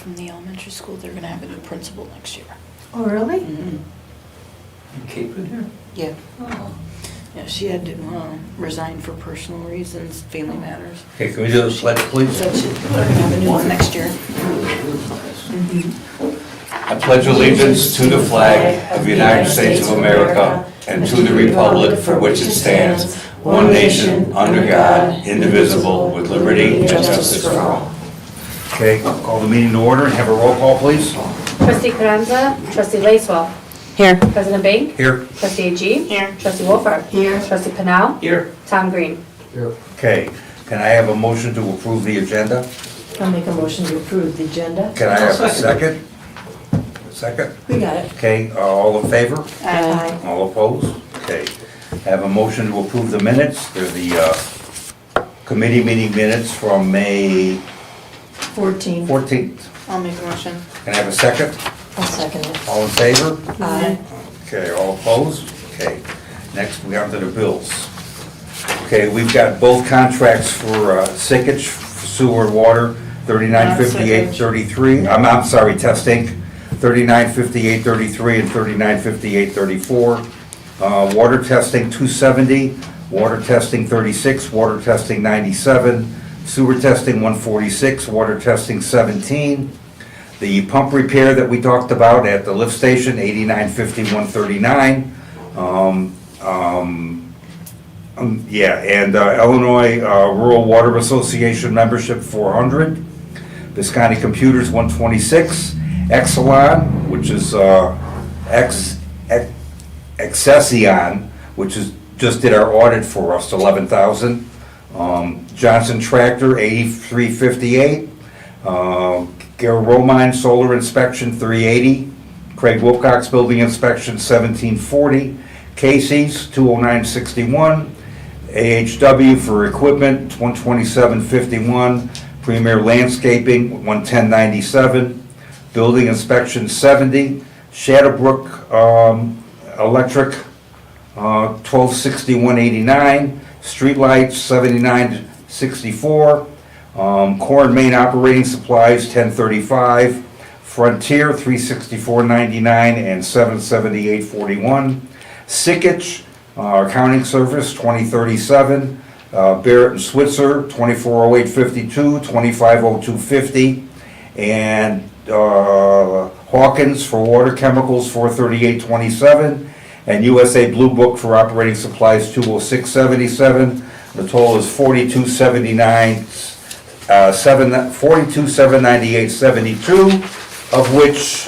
from the elementary school, they're gonna have a new principal next year. Oh, really? Capron here? Yeah. Oh. Yeah, she had to resign for personal reasons, family matters. Okay, can we do the pledge, please? So they're gonna have a new one next year. I pledge allegiance to the flag of the United States of America and to the republic for which it stands, one nation, under God, indivisible, with liberty and justice for all. Okay, call the meeting to order and have a roll call, please. Trustee Carranza, trustee Lacewell, Here. President Bink, Here. trustee Agee, Here. trustee Wolford, Here. trustee Panel, Here. Tom Green. Okay, can I have a motion to approve the agenda? I'll make a motion to approve the agenda. Can I have a second? Second? We got it. Okay, all in favor? Aye. All opposed? Okay. I have a motion to approve the minutes. They're the committee meeting minutes from May 14. 14th. I'll make a motion. Can I have a second? I'll second it. All in favor? Aye. Okay, all opposed? Okay. Next, we have to the bills. Okay, we've got both contracts for sickage, sewer and water, 3958.33. I'm sorry, Test Inc., 3958.33 and 3958.34. Water testing 270, water testing 36, water testing 97, sewer testing 146, water testing 17. The pump repair that we talked about at the lift station, 8951.39. Yeah, and Illinois Rural Water Association membership 400. Visconti Computers 126. Exelon, which is Accession, which is just did our audit for us, 11,000. Johnson Tractor 8358. Gare Romine Solar Inspection 380. Craig Wilcox Building Inspection 1740. Casey's 20961. AHW for equipment 12751. Premier Landscaping 11097. Building Inspection 70. Shadowbrook Electric 1261.89. Streetlights 79.64. Core and main operating supplies 1035. Frontier 364.99 and 778.41. Sickage accounting service 2037. Barrett and Switzer 2408.52, 2502.50, and Hawkins for water chemicals 438.27, and USA Blue Book for operating supplies 206.77. The total is 42.79, 42,798.72, of which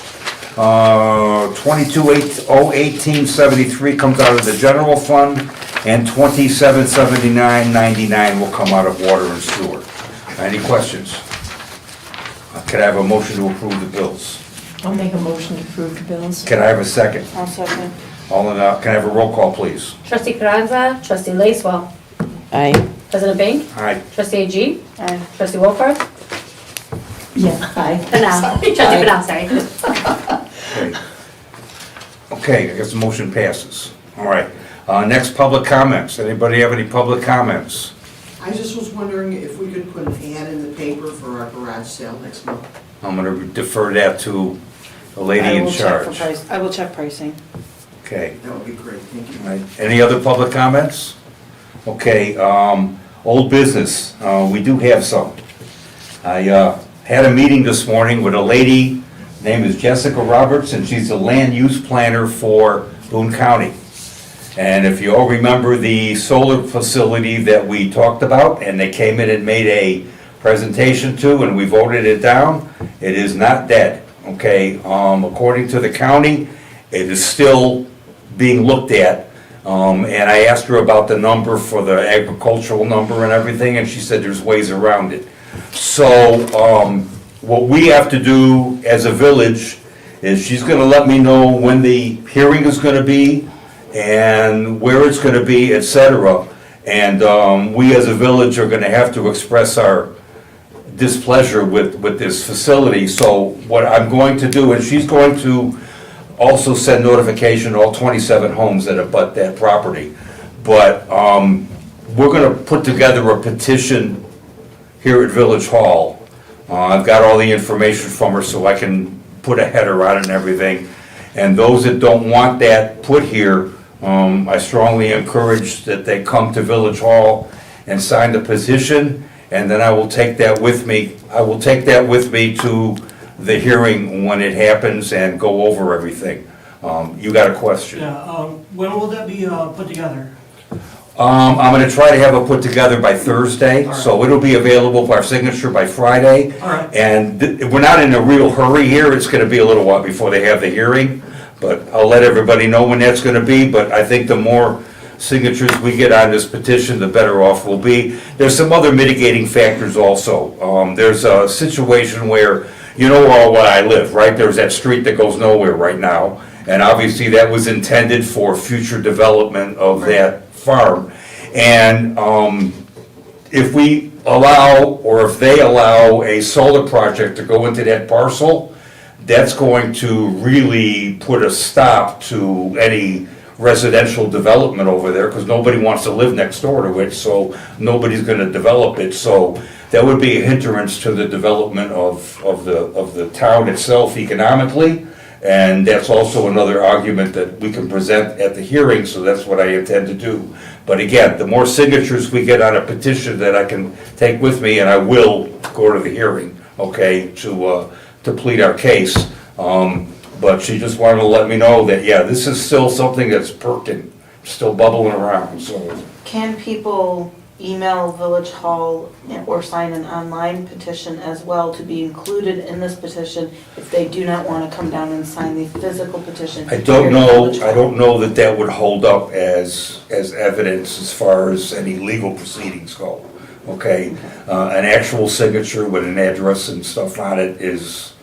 22,018.73 comes out of the general fund, and 2779.99 will come out of water and sewer. Any questions? Can I have a motion to approve the bills? I'll make a motion to approve the bills. Can I have a second? I'll second. Can I have a roll call, please? Trustee Carranza, trustee Lacewell, Aye. President Bink, Aye. trustee Agee, Aye. trustee Wolford, Yeah, aye. Panel, trustee Panel, sorry. Okay. Okay, I guess the motion passes. All right. Next, public comments. Anybody have any public comments? I just was wondering if we could put an ad in the paper for our garage sale next month. I'm going to defer that to the lady I in will check for charge. price. I will check pricing. Okay. That would be great, thank you. All right. Any other public comments? Okay, old business. We do have some. I had a meeting this morning with a lady, her name is Jessica Roberts, and she's a land use planner for Boone County. And if you all remember the solar facility that we talked about, and they came in and made a presentation to, and we voted it down, it is not dead, okay? According to the county, it is still being looked at. And I asked her about the number for the agricultural number and everything, and she said there's ways around it. So, what we have to do as a village is she's gonna let me know when the hearing is gonna be and where it's gonna be, etc. And, we as a village are gonna have to express our displeasure with this facility. So what I'm going to do, and she's going to also send notification to all 27 homes that abut that property. But we're gonna put together a petition here at Village Hall I've got all the information from her, so I can put a header on it and everything. And those that don't want that put here, I strongly encourage that they come to Village Hall and sign the petition, and then I will take that with me. I will take that with me to the hearing when it happens and go over everything. You got a question? Yeah, when will that be put together? I'm gonna try to have it put together by Thursday, so it'll be available for our signature by Friday. All right. And we're not in a real hurry here, it's gonna be a little while before they have the hearing, but I'll let everybody know when that's gonna be, but I think the more signatures we get on this petition, the better off we'll be. There's some other mitigating factors also. There's a situation where, you know where I live, right? There's that street that goes nowhere right now, and obviously that was intended for future development of that farm. And if we allow, or if they allow a solar project to go into that parcel, that's going to really put a stop to any residential development over there, because nobody wants to live next door to it, so nobody's gonna develop it. So that would be a hindrance to the development of the town itself economically. And that's also another argument that we can present at the hearing, so that's what I intend to do. But again, the more signatures we get on a petition that I can take with me, and I will go to the hearing, okay, to plead our case. But she just wanted to let me know that, yeah, this is still something that's perking, still bubbling around, so. Can people email Village Hall or sign an online petition as well to be included in this petition if they do not want to come down and sign the physical petition? I don't know, I don't know that that would hold up as evidence as far as any legal proceedings go, okay? An actual signature with an address and stuff on it is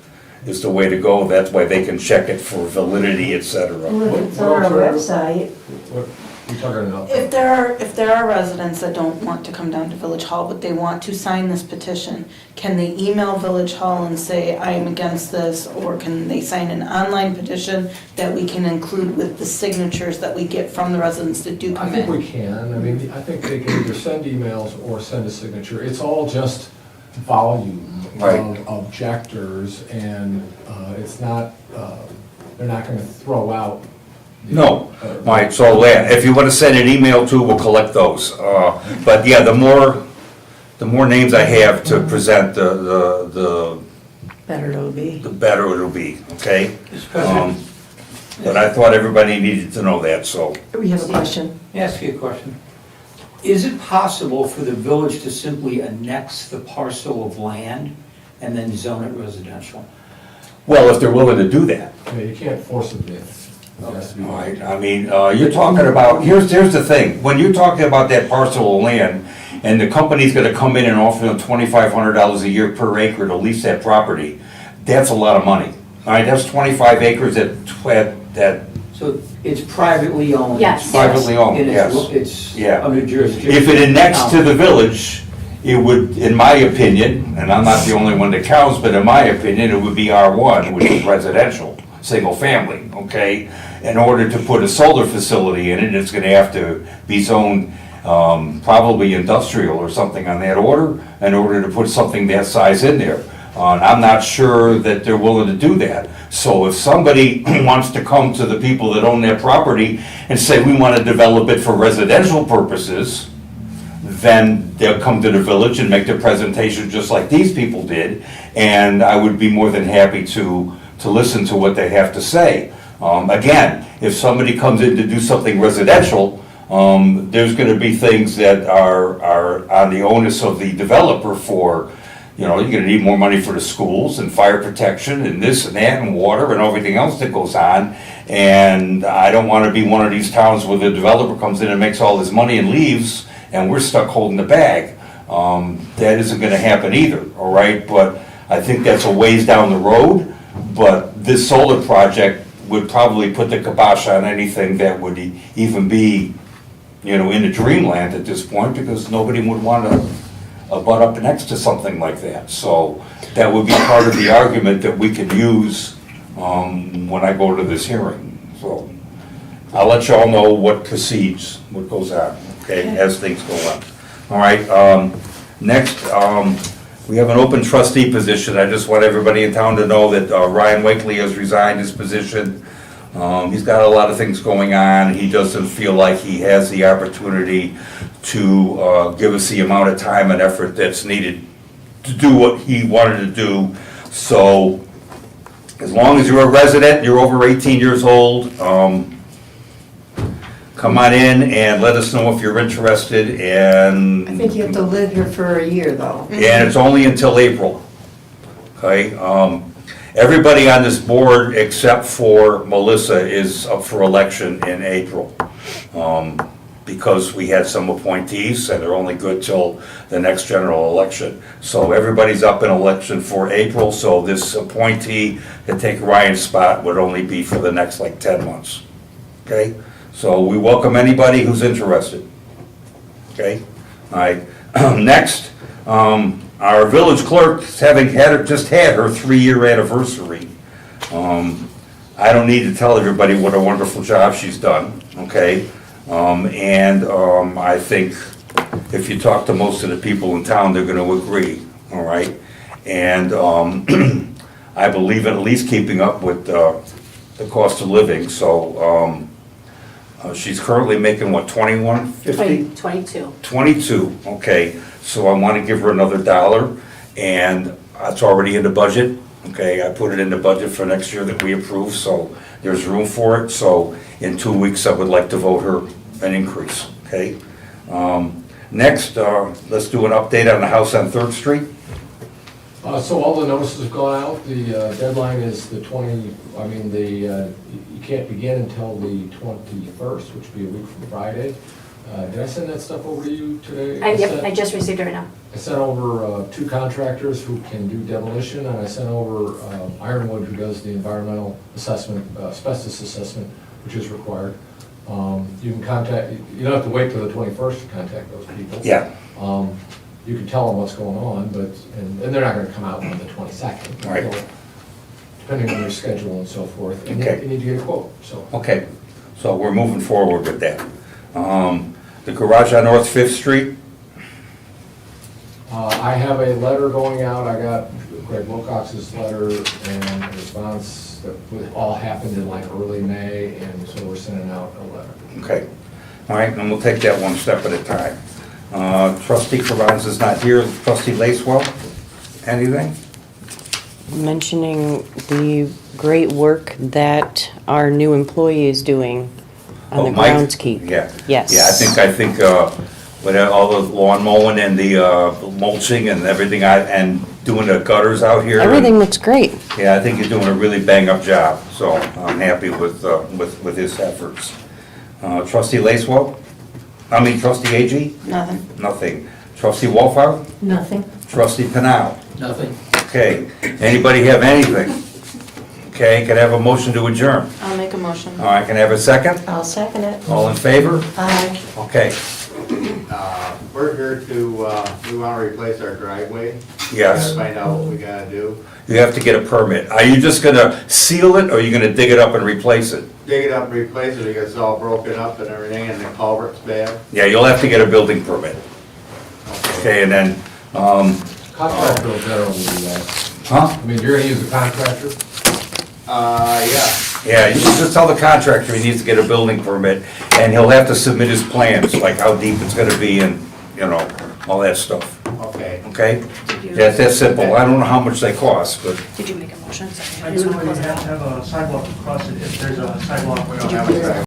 the way to go. That's why they can check it for validity, et cetera. Well, if it's on our website, What, you talking about? If there are residents that don't want to come down to Village Hall, but they want to sign this petition, can they email Village Hall and say, I am against this, or can they sign an online petition that we can include with the signatures that we get from the residents that do I come think in? we can. I mean, I think they can either send emails or send a signature. It's all just volume Right. of objectors, and it's not, they're not gonna throw out. No, right, so yeah, if you want to send an email to, we'll collect those. But yeah, the more names I have to present, the better it'll be. better it'll be, okay? Mr. President, But I thought everybody needed to know that, so. We have a question. may I ask you a question? Is it possible for the village to simply annex the parcel of land and then zone it residential? Well, if they're willing to do that. Yeah, you can't force it, it has to be. All right, I mean, you're talking about, here's the thing, when you're talking about that parcel of land, and the company's gonna come in and offer them $2,500 a year per acre to lease that property, that's a lot of money. All right, that's 25 acres that So it's privately owned? Yes. privately owned, And yes. it's Yeah. under jurisdiction? If it annexed to the village, it would, in my opinion, and I'm not the only one that counts, but in my opinion, it would be R1, which is residential, single family, okay? In order to put a solar facility in it, it's gonna have to be zoned, probably industrial or something on that order, in order to put something that size in there. And I'm not sure that they're willing to do that. So if somebody wants to come to the people that own that property and say, we want to develop it for residential purposes, then they'll come to the village and make their presentation just like these people did, and I would be more than happy to listen to what they have to say. Again, if somebody comes in to do something residential, there's gonna be things that are on the onus of the developer for, you know, you're gonna need more money for the schools and fire protection and this and that and water and everything else that goes on. And I don't wanna be one of these towns where the developer comes in and makes all his money and leaves, and we're stuck holding the bag. That isn't gonna happen either, all right? But I think that's a ways down the road, but this solar project would probably put the kibosh on anything that would even be, you know, in the dreamland at this point, because nobody would want to butt up next to something like that. So that would be part of the argument that we can use when I go to this hearing. So I'll let you all know what proceeds, what goes on, okay, as things go on. All right, next, We have an open trustee position. I just want everybody in town to know that Ryan Wakely has resigned his position. He's got a lot of things going on. He doesn't feel like he has the opportunity to give us the amount of time and effort that's needed to do what he wanted to do. So as long as you're a resident, you're over 18 years old, come on in and let us know if you're interested, and. I think you have to live here for a year, though. And it's only until April, okay? Everybody on this board, except for Melissa, is up for election in April. Because we had some appointees, and they're only good till the next general election. So everybody's up in election for April, so this appointee to take Ryan's spot would only be for the next, like, 10 months, okay? So we welcome anybody who's interested, okay? All right, next, our village clerk is just had her 3-year anniversary. I don't need to tell everybody what a wonderful job she's done, okay? I think if you talk to most of the people in town, they're gonna agree, all right? And I believe in at least keeping up with the cost of living, so she's currently making, what, $21.50? 22. 22, okay, so I want to give her another $1, and it's already in the budget, okay? I put it in the budget for next year that we approve, so there's room for it, so in 2 weeks, I would like to vote her an increase, okay? Next, let's do an update on the house on 3rd Street. So all the notices have gone out, the deadline is the you can't begin until the 21st, which would be a week from Friday. Did I send that stuff over to you today? Yep, I just received it right now. I sent over 2 contractors who can do demolition, and I sent over Ironwood, who does the environmental assessment, asbestos assessment, which is required. You can contact, you don't have to wait till the 21st to contact those people. Yeah. You can tell them what's going on, but, and they're not gonna come out on the 22nd. Right. So, depending on your schedule and so forth. And Okay. you need to get a quote, so. Okay, so we're moving forward with that. The garage on North 5th Street, I have a letter going out, I got Greg Wilcox's letter and a response that all happened in like early May, and so we're sending out a letter. okay, all right, and we'll take that one step at a time. Trustee Carranza is not here, trustee Lacewell, anything? Mentioning the great work that our new employee is doing on the Mike? groundskeep. Yeah. Yes. Yeah, I think, with all the lawn mowing and the mulching and everything, and doing the gutters out here. Everything looks great. Yeah, I think you're doing a really bang-up job, so I'm happy with his efforts. Trustee Lacewell? Trustee Agee? Nothing. Nothing. Trustee Wolfhard? Nothing. Trustee Penal? Nothing. Okay, anybody have anything? Okay, can I have a motion to adjourn? I'll make a motion. All right, can I have a second? I'll second it. All in favor? Aye. Okay, We're here to, we want to replace our driveway. yes. Gotta find out what we gotta do. You have to get a permit. Are you just gonna seal it, or are you gonna dig it up and replace it? Dig it up, replace it, because it's all broken up and everything, and the culvert's bad. Yeah, you'll have to get a building permit. Okay, and then, Contractor will generally do that. huh? I mean, you're gonna use a contractor? Yeah. Yeah, you should just tell the contractor he needs to get a building permit, and he'll have to submit his plans, like how deep it's gonna be and, all that stuff, Okay. okay? That's simple. I don't know how much they cost, but Did you make a motion? I do believe you have to have a sidewalk across it if there's a sidewalk. We don't have a